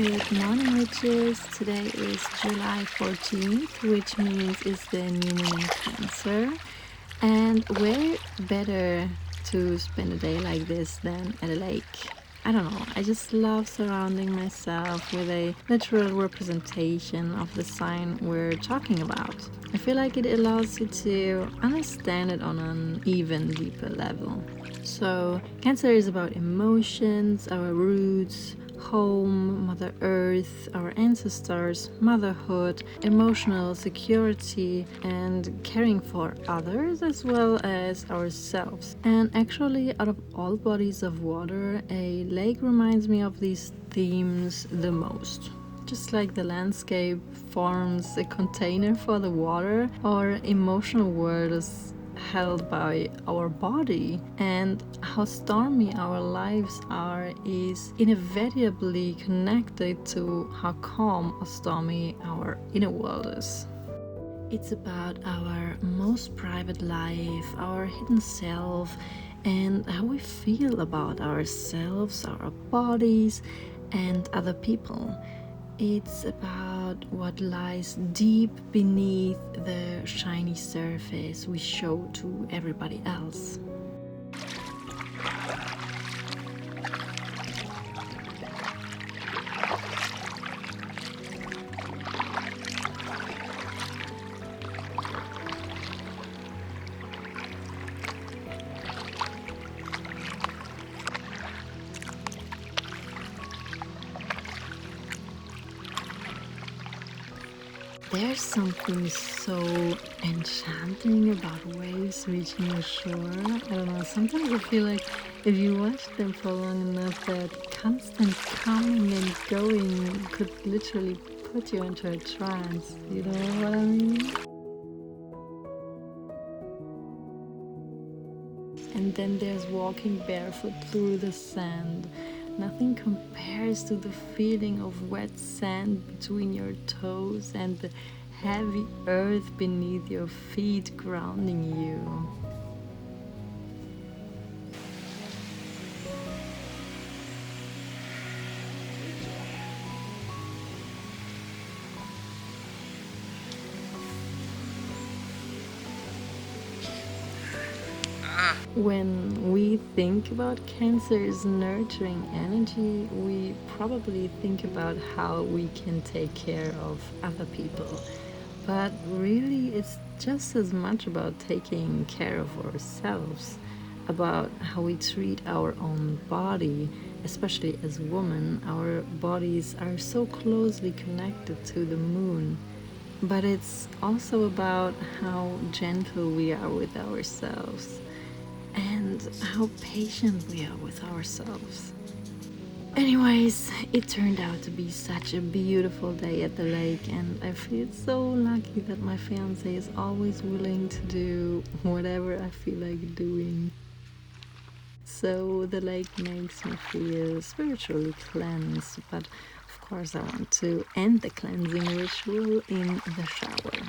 Good morning, witches. Today is July 14th, which means it's the new moon in Cancer. And where better to spend a day like this than at a lake? I don't know, I just love surrounding myself with a literal representation of the sign we're talking about. I feel like it allows you to understand it on an even deeper level. So, Cancer is about emotions, our roots, home, Mother Earth, our ancestors, motherhood, emotional security, and caring for others as well as ourselves. And actually, out of all bodies of water, a lake reminds me of these themes the most. Just like the landscape forms a container for the water, our emotional world is held by our body, and how stormy our lives are is inevitably connected to how calm or stormy our inner world is. It's about our most private life, our hidden self, and how we feel about ourselves, our bodies, and other people. It's about what lies deep beneath the shiny surface we show to everybody else. There's something so enchanting about waves reaching the shore. I don't know, sometimes I feel like if you watch them for long enough, that constant coming and going could literally put you into a trance. You know what I mean? And then there's walking barefoot through the sand. Nothing compares to the feeling of wet sand between your toes and the heavy earth beneath your feet grounding you. When we think about Cancer's nurturing energy, we probably think about how we can take care of other people. But really, it's just as much about taking care of ourselves, about how we treat our own body, especially as women. Our bodies are so closely connected to the moon. But it's also about how gentle we are with ourselves and how patient we are with ourselves. Anyways, it turned out to be such a beautiful day at the lake, and I feel so lucky that my fiance is always willing to do whatever I feel like doing. So the lake makes me feel spiritually cleansed, but of course I want to end the cleansing ritual in the shower.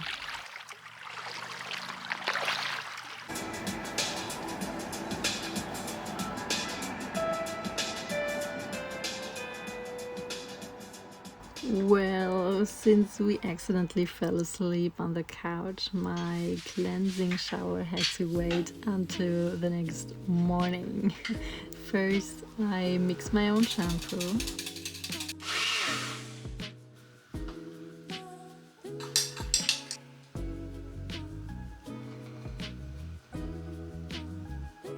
Well, since we accidentally fell asleep on the couch, my cleansing shower had to wait until the next morning. First, I mix my own shampoo.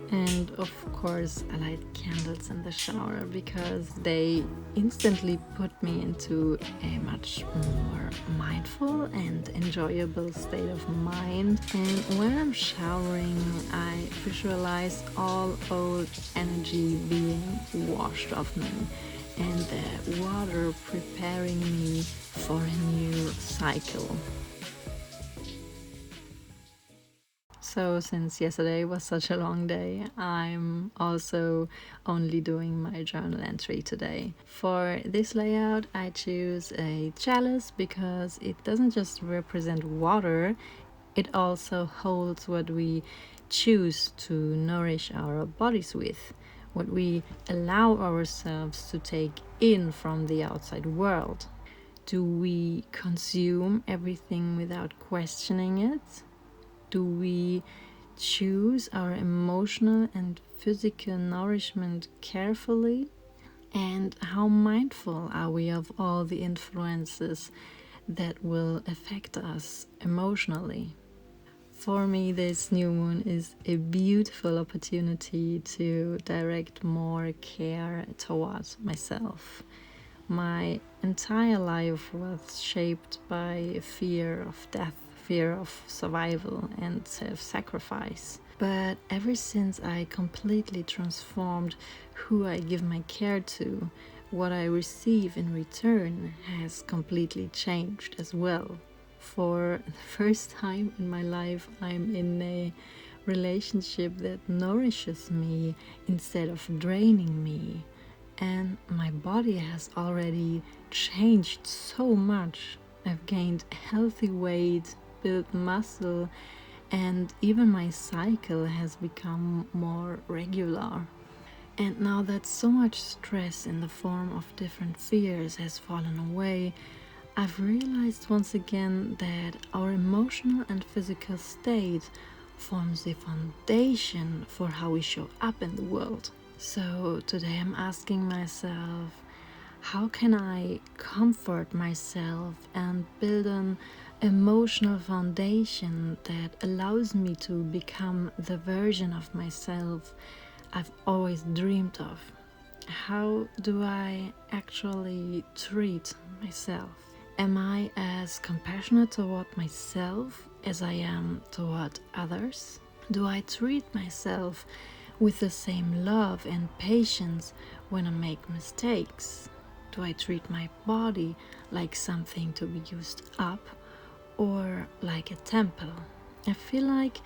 And of course, I light candles in the shower because they instantly put me into a much more mindful and enjoyable state of mind. And when I'm showering, I visualize all old energy being washed off me and the water preparing me for a new cycle. So, since yesterday was such a long day, I'm also only doing my journal entry today. For this layout, I choose a chalice because it doesn't just represent water, it also holds what we choose to nourish our bodies with, what we allow ourselves to take in from the outside world? Do we consume everything without questioning it? Do we choose our emotional and physical nourishment carefully? And how mindful are we of all the influences that will affect us emotionally? For me, this new moon is a beautiful opportunity to direct more care towards myself. My entire life was shaped by fear of death, fear of survival, and self sacrifice. But ever since I completely transformed who I give my care to, what I receive in return has completely changed as well. For the first time in my life, I'm in a relationship that nourishes me instead of draining me. And my body has already changed so much. I've gained healthy weight, built muscle, and even my cycle has become more regular. And now that so much stress in the form of different fears has fallen away, I've realized once again that our emotional and physical state forms the foundation for how we show up in the world. So today I'm asking myself, how can I comfort myself and build an emotional foundation that allows me to become the version of myself I've always dreamed of? How do I actually treat myself? Am I as compassionate toward myself as I am toward others? Do I treat myself with the same love and patience when I make mistakes? Do I treat my body like something to be used up or like a temple? I feel like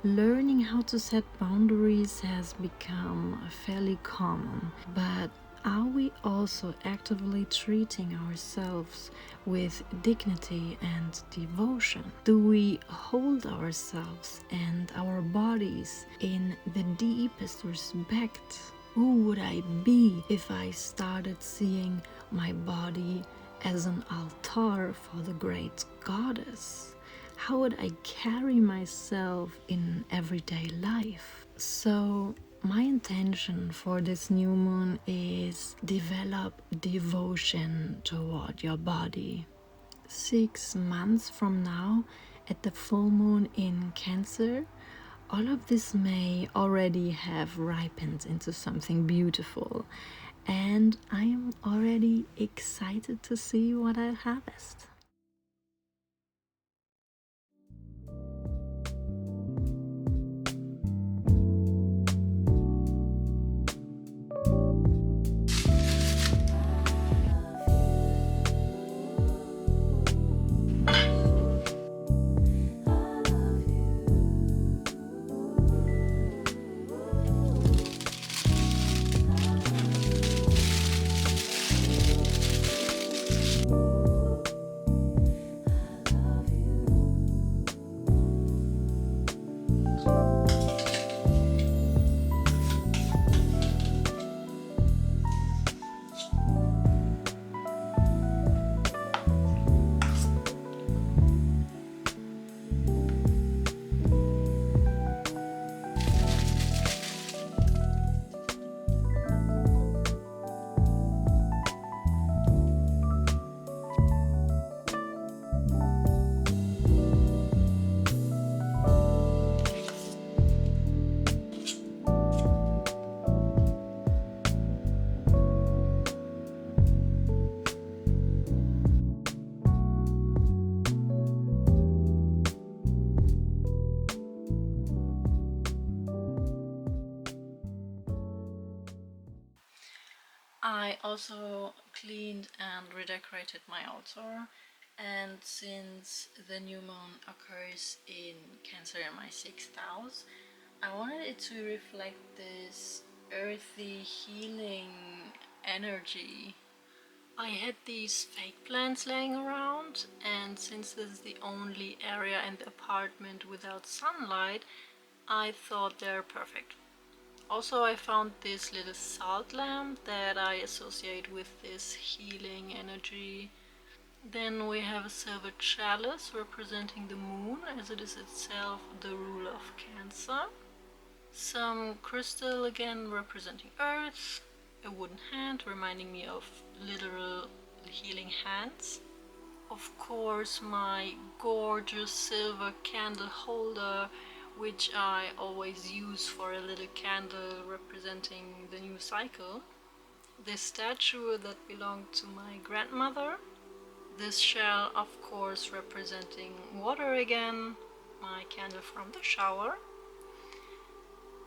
learning how to set boundaries has become fairly common, but are we also actively treating ourselves with dignity and devotion? Do we hold ourselves and our bodies in the deepest respect? Who would I be if I started seeing my body as an altar for the great goddess? How would I carry myself in everyday life? So, my intention for this new moon is develop devotion toward your body. 6 months from now, at the full moon in Cancer, all of this may already have ripened into something beautiful, and I am already excited to see what I harvest. I also cleaned and redecorated my altar, and since the new moon occurs in Cancer in my sixth house, I wanted it to reflect this earthy healing energy. I had these fake plants laying around, and since this is the only area in the apartment without sunlight, I thought they're perfect. Also, I found this little salt lamp that I associate with this healing energy. Then we have a silver chalice representing the moon, as it is itself the ruler of Cancer. Some crystal again representing earth, a wooden hand reminding me of literal healing hands. Of course, my gorgeous silver candle holder, which I always use for a little candle representing the new cycle. This statue that belonged to my grandmother. This shell, of course, representing water again, my candle from the shower.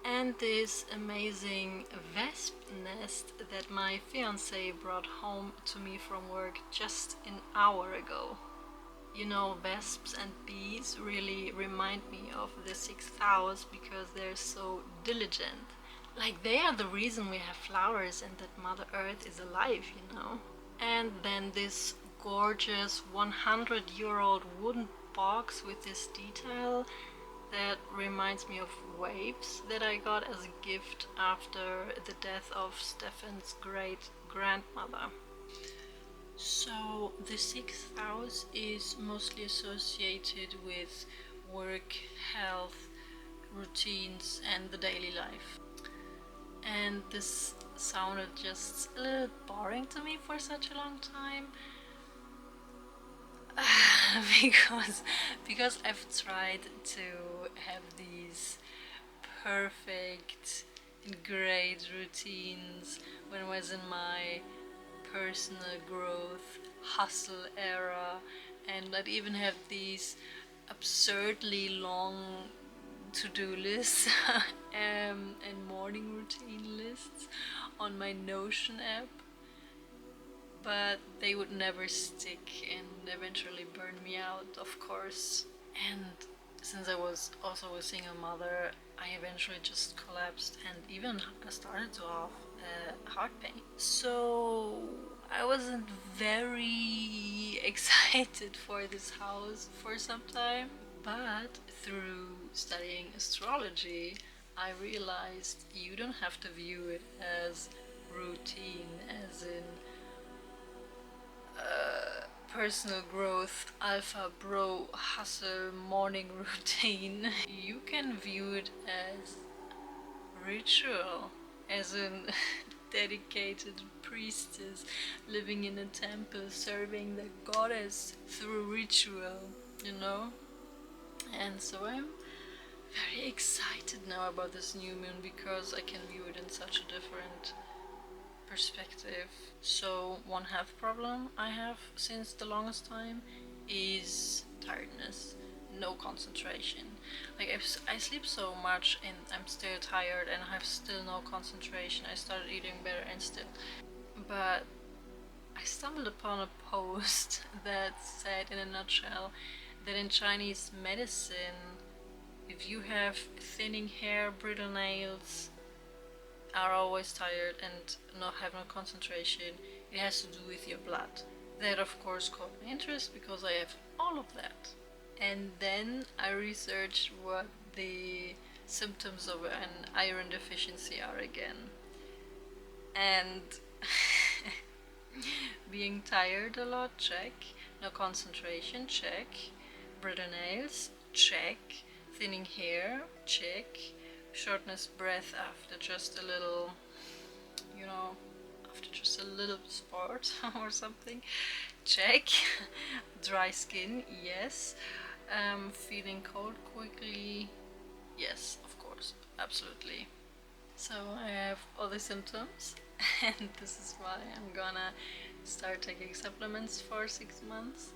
And this amazing vesp nest that my fiance brought home to me from work just an hour ago. You know, vesps and bees really remind me of the sixth house because they're so diligent. Like, they are the reason we have flowers and that Mother Earth is alive, you know. And then this gorgeous 100-year-old wooden box with this detail that reminds me of waves that I got as a gift after the death of Stefan's great grandmother. So the sixth house is mostly associated with work, health, routines and the daily life. And this sounded just a little boring to me for such a long time. because I've tried to have these perfect and great routines when I was in my personal growth hustle era, and I'd even have these absurdly long to-do lists and morning routine lists on my Notion app, but they would never stick and eventually burn me out, of course. And since I was also a single mother, I eventually just collapsed and even started to have heart pain. So I wasn't very excited for this house for some time, but through studying astrology, I realized you don't have to view it as routine, as in personal growth, alpha bro hustle morning routine. You can view it as ritual, as in dedicated priestess living in a temple serving the goddess through ritual, you know? And so I'm very excited now about this new moon because I can view it in such a different perspective. So one health problem I have since the longest time is tiredness, no concentration. Like I sleep so much and I'm still tired and I have still no concentration. I started eating better and still. But I stumbled upon a post that said in a nutshell that in Chinese medicine, if you have thinning hair, brittle nails, are always tired and not have no concentration, it has to do with your blood. That of course caught my interest because I have all of that. And then I researched what the symptoms of an iron deficiency are again. And being tired a lot, check. No concentration, check. Brittle nails, check. Thinning hair, check. Shortness breath after just a little, you know, after just a little sport or something, check. Dry skin, yes. Feeling cold quickly, yes, of course, absolutely. So I have all the symptoms and this is why I'm gonna start taking supplements for 6 months.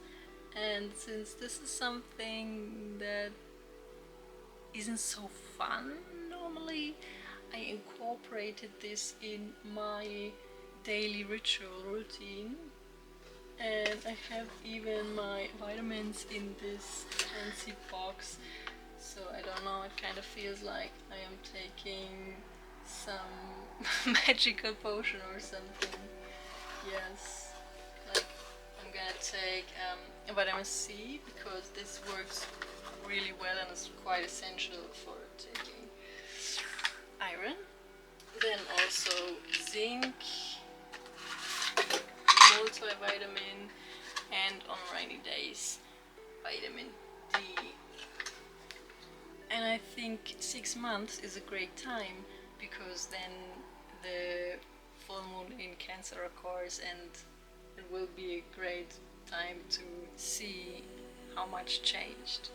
And since this is something that isn't so fun normally, I incorporated this in my daily ritual routine, and I have even my vitamins in this fancy box, so I don't know, it kind of feels like I am taking some magical potion or something. Yes, like I'm gonna take vitamin C because this works really well and is quite essential for taking iron. Then also zinc, multivitamin, and on rainy days, vitamin D. And I think 6 months is a great time because then the full moon in Cancer occurs and it will be a great time to see how much changed.